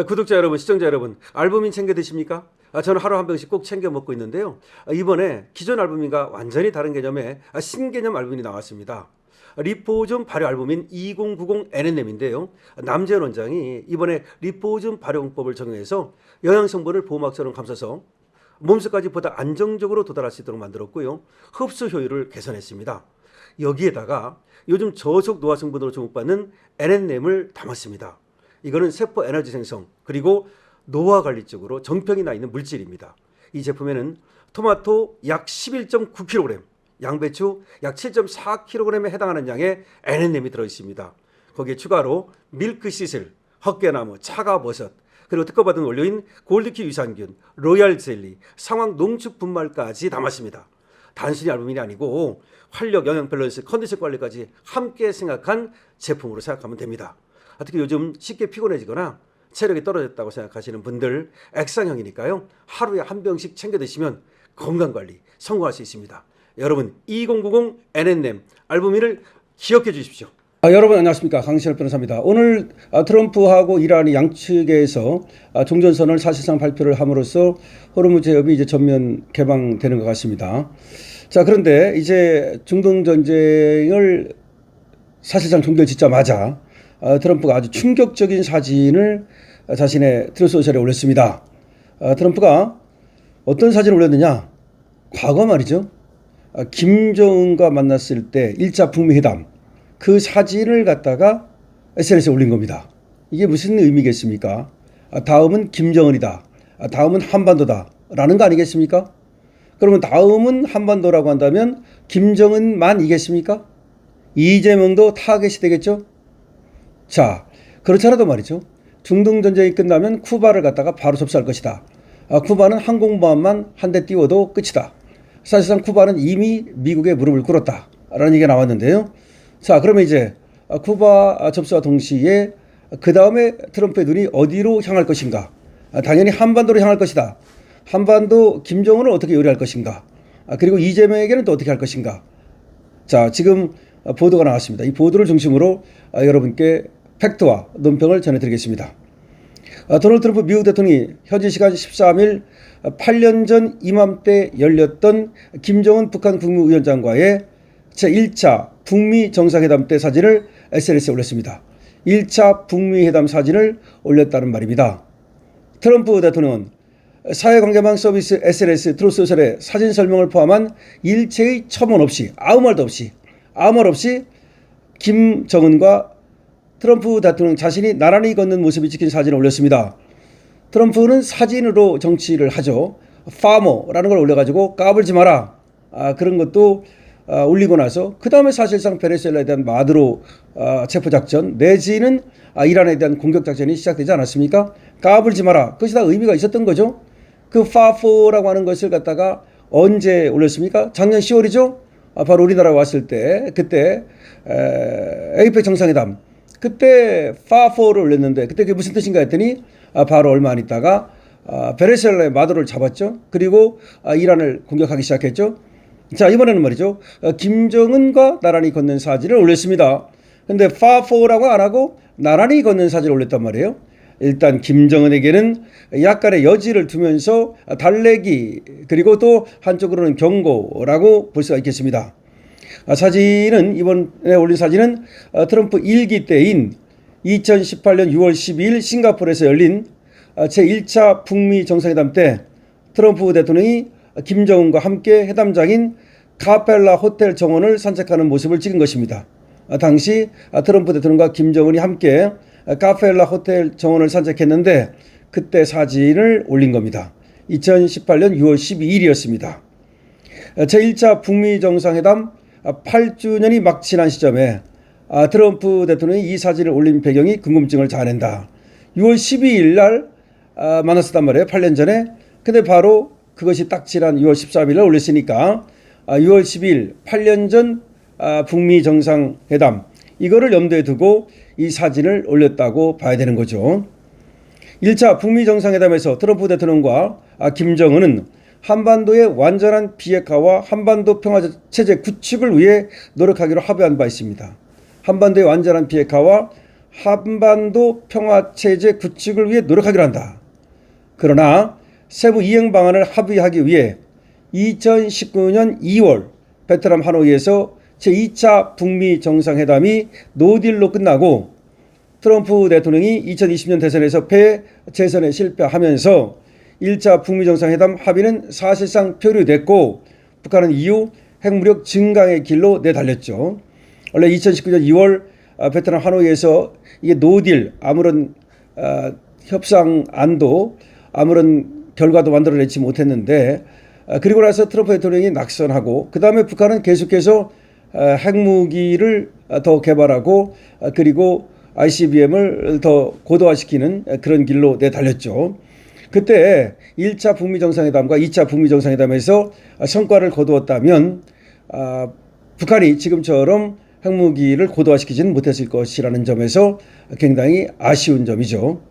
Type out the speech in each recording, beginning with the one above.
구독자 여러분, 시청자 여러분, 알부민 챙겨 드십니까? 저는 하루 한 병씩 꼭 챙겨 먹고 있는데요. 이번에 기존 알부민과 완전히 다른 개념의 신개념 알부민이 나왔습니다. 리포즘 발효 알부민 2090 NNM인데요. 남재현 원장이 이번에 리포즘 발효법을 적용해서 영양 성분을 보호막처럼 감싸서 몸속까지 보다 안정적으로 도달할 수 있도록 만들었고요. 흡수 효율을 개선했습니다. 여기에다가 요즘 저속 노화 성분으로 주목받는 NNM을 담았습니다. 이거는 세포 에너지 생성 그리고 노화 관리 쪽으로 정평이 나 있는 물질입니다. 이 제품에는 토마토 약 11.9kg, 양배추 약 7.4kg에 해당하는 양의 NNM이 들어있습니다. 거기에 추가로 밀크 시슬, 헛개나무, 차가버섯, 그리고 특허받은 원료인 골드키 유산균, 로얄 젤리, 상황 농축 분말까지 담았습니다. 단순히 알부민이 아니고 활력, 영양 밸런스, 컨디션 관리까지 함께 생각한 제품으로 생각하면 됩니다. 특히 요즘 쉽게 피곤해지거나 체력이 떨어졌다고 생각하시는 분들 액상형이니까요. 하루에 한 병씩 챙겨 드시면 건강관리 성공할 수 있습니다. 여러분 2090 NNM 알부민을 기억해 주십시오. 여러분 안녕하십니까, 강신엽 변호사입니다. 오늘 트럼프하고 이란이 양측에서 종전선언을 사실상 발표를 함으로써 호르무즈 해협이 이제 전면 개방되는 것 같습니다. 자, 그런데 이제 중동 전쟁을 사실상 종결짓자마자 트럼프가 아주 충격적인 사진을 자신의 트루스 소셜에 올렸습니다. 트럼프가 어떤 사진을 올렸느냐? 과거 말이죠. 김정은과 만났을 때 1차 북미 회담 그 사진을 갖다가 SNS에 올린 겁니다. 이게 무슨 의미겠습니까? 다음은 김정은이다. 다음은 한반도다. 라는 거 아니겠습니까? 그러면 다음은 한반도라고 한다면 김정은만이겠습니까? 이재명도 타겟이 되겠죠? 자, 그렇잖아도 말이죠. 중동 전쟁이 끝나면 쿠바를 갖다가 바로 접수할 것이다. 쿠바는 항공모함만 한 대 띄워도 끝이다. 사실상 쿠바는 이미 미국에 무릎을 꿇었다. 라는 얘기가 나왔는데요. 자, 그러면 이제 쿠바 접수와 동시에 그 다음에 트럼프의 눈이 어디로 향할 것인가? 당연히 한반도로 향할 것이다. 한반도 김정은을 어떻게 요리할 것인가? 그리고 이재명에게는 또 어떻게 할 것인가? 자, 지금 보도가 나왔습니다. 이 보도를 중심으로 여러분께 팩트와 논평을 전해드리겠습니다. 도널드 트럼프 미국 대통령이 현지 시간 13일 8년 전 이맘때 열렸던 김정은 북한 국무위원장과의 제1차 북미 정상회담 때 사진을 SNS에 올렸습니다. 1차 북미 회담 사진을 올렸다는 말입니다. 트럼프 대통령은 사회관계망 서비스 SNS 트루스 소셜에 사진 설명을 포함한 일체의 첨언 없이 아무 말 없이 김정은과 트럼프 대통령 자신이 나란히 걷는 모습이 찍힌 사진을 올렸습니다. 트럼프는 사진으로 정치를 하죠. 파머라는 걸 올려가지고 까불지 마라. 그런 것도 올리고 나서 그 다음에 사실상 베네수엘라에 대한 마두로 체포작전 내지는 이란에 대한 공격작전이 시작되지 않았습니까? 까불지 마라. 그것이 다 의미가 있었던 거죠. 그 파포라고 하는 것을 갖다가 언제 올렸습니까? 작년 10월이죠. 바로 우리나라 왔을 때 그때 에이펙 정상회담 그때 파포를 올렸는데 그때 그게 무슨 뜻인가 했더니 바로 얼마 안 있다가 베네수엘라의 마두로를 잡았죠. 그리고 이란을 공격하기 시작했죠. 자, 이번에는 말이죠. 김정은과 나란히 걷는 사진을 올렸습니다. 근데 파포라고 안 하고 나란히 걷는 사진을 올렸단 말이에요. 일단 김정은에게는 약간의 여지를 두면서 달래기 그리고 또 한쪽으로는 경고라고 볼 수가 있겠습니다. 사진은 이번에 올린 사진은 트럼프 1기 때인 2018년 6월 12일 싱가포르에서 열린 제1차 북미 정상회담 때 트럼프 대통령이 김정은과 함께 회담장인 카펠라 호텔 정원을 산책하는 모습을 찍은 것입니다. 당시 트럼프 대통령과 김정은이 함께 카펠라 호텔 정원을 산책했는데 그때 사진을 올린 겁니다. 2018년 6월 12일이었습니다. 제1차 북미 정상회담 8주년이 막 지난 시점에 트럼프 대통령이 이 사진을 올린 배경이 궁금증을 자아낸다. 6월 12일 날 만났었단 말이에요. 8년 전에. 근데 바로 그것이 딱 지난 6월 13일 날 올렸으니까 6월 12일 8년 전 북미 정상회담 이거를 염두에 두고 이 사진을 올렸다고 봐야 되는 거죠. 1차 북미 정상회담에서 트럼프 대통령과 김정은은 한반도의 완전한 비핵화와 한반도 평화체제 구축을 위해 노력하기로 합의한 바 있습니다. 한반도의 완전한 비핵화와 한반도 평화체제 구축을 위해 노력하기로 한다. 그러나 세부 이행 방안을 합의하기 위해 2019년 2월 베트남 하노이에서 제2차 북미 정상회담이 노딜로 끝나고 트럼프 대통령이 2020년 대선에서 패, 재선에 실패하면서 1차 북미 정상회담 합의는 사실상 표류됐고 북한은 이후 핵무력 증강의 길로 내달렸죠. 원래 2019년 2월 베트남 하노이에서 이게 노딜, 아무런 협상안도 아무런 결과도 만들어내지 못했는데 그리고 나서 트럼프 대통령이 낙선하고 그 다음에 북한은 계속해서 핵무기를 더 개발하고 그리고 ICBM을 더 고도화시키는 그런 길로 내달렸죠. 그때 1차 북미 정상회담과 2차 북미 정상회담에서 성과를 거두었다면 북한이 지금처럼 핵무기를 고도화시키지는 못했을 것이라는 점에서 굉장히 아쉬운 점이죠.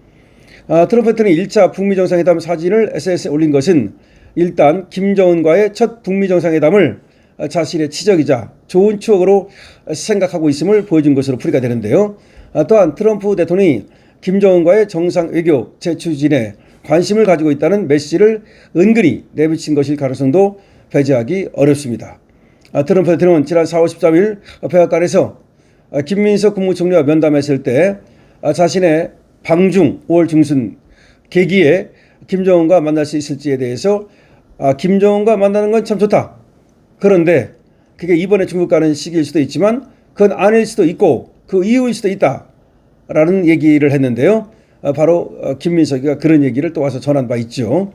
트럼프 대통령이 1차 북미 정상회담 사진을 SNS에 올린 것은 일단 김정은과의 첫 북미 정상회담을 자신의 치적이자 좋은 추억으로 생각하고 있음을 보여준 것으로 풀이가 되는데요. 또한 트럼프 대통령이 김정은과의 정상 외교 재추진에 관심을 가지고 있다는 메시지를 은근히 내비친 것일 가능성도 배제하기 어렵습니다. 트럼프 대통령은 지난 4월 13일 백악관에서 김민석 국무총리와 면담했을 때 자신의 방중 5월 중순 계기에 김정은과 만날 수 있을지에 대해서 김정은과 만나는 건 참 좋다. 그런데 그게 이번에 중국 가는 시기일 수도 있지만 그건 아닐 수도 있고 그 이유일 수도 있다 라는 얘기를 했는데요. 바로 김민석이가 그런 얘기를 또 와서 전한 바 있죠.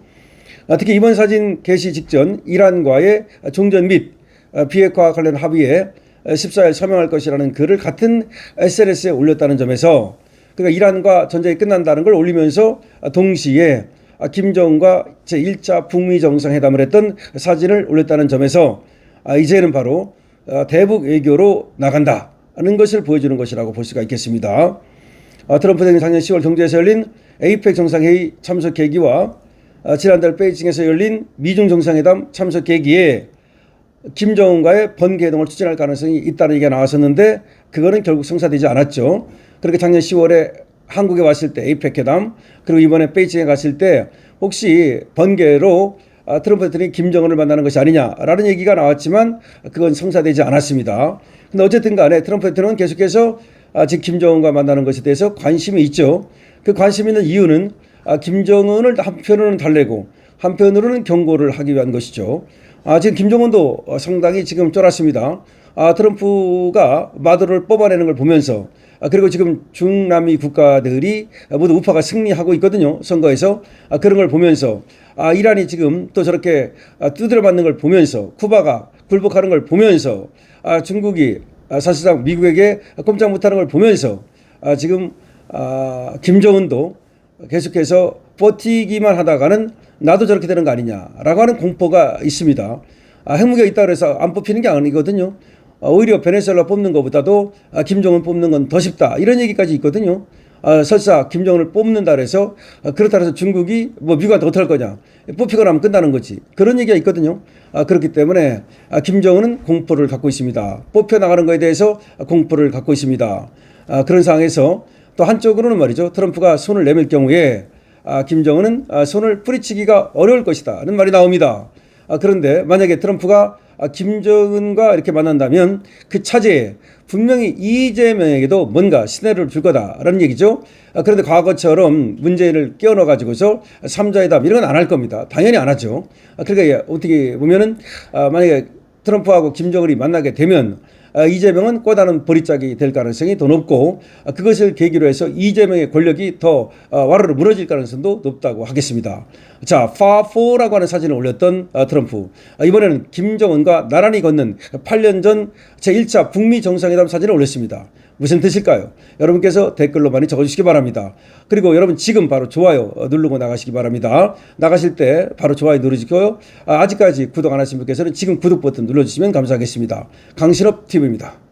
특히 이번 사진 게시 직전 이란과의 종전 및 비핵화 관련 합의에 14일 서명할 것이라는 글을 같은 SNS에 올렸다는 점에서 그러니까 이란과 전쟁이 끝난다는 걸 올리면서 동시에 김정은과 제1차 북미 정상회담을 했던 사진을 올렸다는 점에서 이제는 바로 대북 외교로 나간다는 것을 보여주는 것이라고 볼 수가 있겠습니다. 트럼프 대통령이 작년 10월 경주에서 열린 에이펙 정상회의 참석 계기와 지난달 베이징에서 열린 미중 정상회담 참석 계기에 김정은과의 번개 회동을 추진할 가능성이 있다는 얘기가 나왔었는데 그거는 결국 성사되지 않았죠. 그렇게 작년 10월에 한국에 왔을 때 에이펙 회담 그리고 이번에 베이징에 갔을 때 혹시 번개로 트럼프 대통령이 김정은을 만나는 것이 아니냐라는 얘기가 나왔지만 그건 성사되지 않았습니다. 근데 어쨌든 간에 트럼프 대통령은 계속해서 지금 김정은과 만나는 것에 대해서 관심이 있죠. 그 관심 있는 이유는 김정은을 한편으로는 달래고 한편으로는 경고를 하기 위한 것이죠. 지금 김정은도 상당히 지금 쫄았습니다. 트럼프가 마두로를 뽑아내는 걸 보면서 그리고 지금 중남미 국가들이 모두 우파가 승리하고 있거든요. 선거에서. 그런 걸 보면서 이란이 지금 또 저렇게 두드려 맞는 걸 보면서 쿠바가 굴복하는 걸 보면서 중국이 사실상 미국에게 꼼짝 못하는 걸 보면서 지금 김정은도 계속해서 버티기만 하다가는 나도 저렇게 되는 거 아니냐라고 하는 공포가 있습니다. 핵무기가 있다고 해서 안 뽑히는 게 아니거든요. 오히려 베네수엘라 뽑는 것보다도 김정은 뽑는 건 더 쉽다. 이런 얘기까지 있거든요. 설사 김정은을 뽑는다 그래서 그렇다 해서 중국이 미국한테 어떻게 할 거냐. 뽑히거나 하면 끝나는 거지. 그런 얘기가 있거든요. 그렇기 때문에 김정은은 공포를 갖고 있습니다. 뽑혀나가는 거에 대해서 공포를 갖고 있습니다. 그런 상황에서 또 한쪽으로는 말이죠. 트럼프가 손을 내밀 경우에 김정은은 손을 뿌리치기가 어려울 것이다는 말이 나옵니다. 그런데 만약에 트럼프가 김정은과 이렇게 만난다면 그 차제에 분명히 이재명에게도 뭔가 시나리오를 줄 거다라는 얘기죠. 그런데 과거처럼 문재인을 끼워넣어 가지고서 3자회담 이런 건 안 할 겁니다. 당연히 안 하죠. 그러니까 어떻게 보면은 만약에 트럼프하고 김정은이 만나게 되면 이재명은 꼬다는 보릿짝이 될 가능성이 더 높고 그것을 계기로 해서 이재명의 권력이 더 와르르 무너질 가능성도 높다고 하겠습니다. 자, 파4라고 하는 사진을 올렸던 트럼프. 이번에는 김정은과 나란히 걷는 8년 전 제1차 북미 정상회담 사진을 올렸습니다. 무슨 뜻일까요? 여러분께서 댓글로 많이 적어주시기 바랍니다. 그리고 여러분 지금 바로 좋아요 누르고 나가시기 바랍니다. 나가실 때 바로 좋아요 누르시고요. 아직까지 구독 안 하신 분께서는 지금 구독 버튼 눌러주시면 감사하겠습니다. 강신업 TV입니다.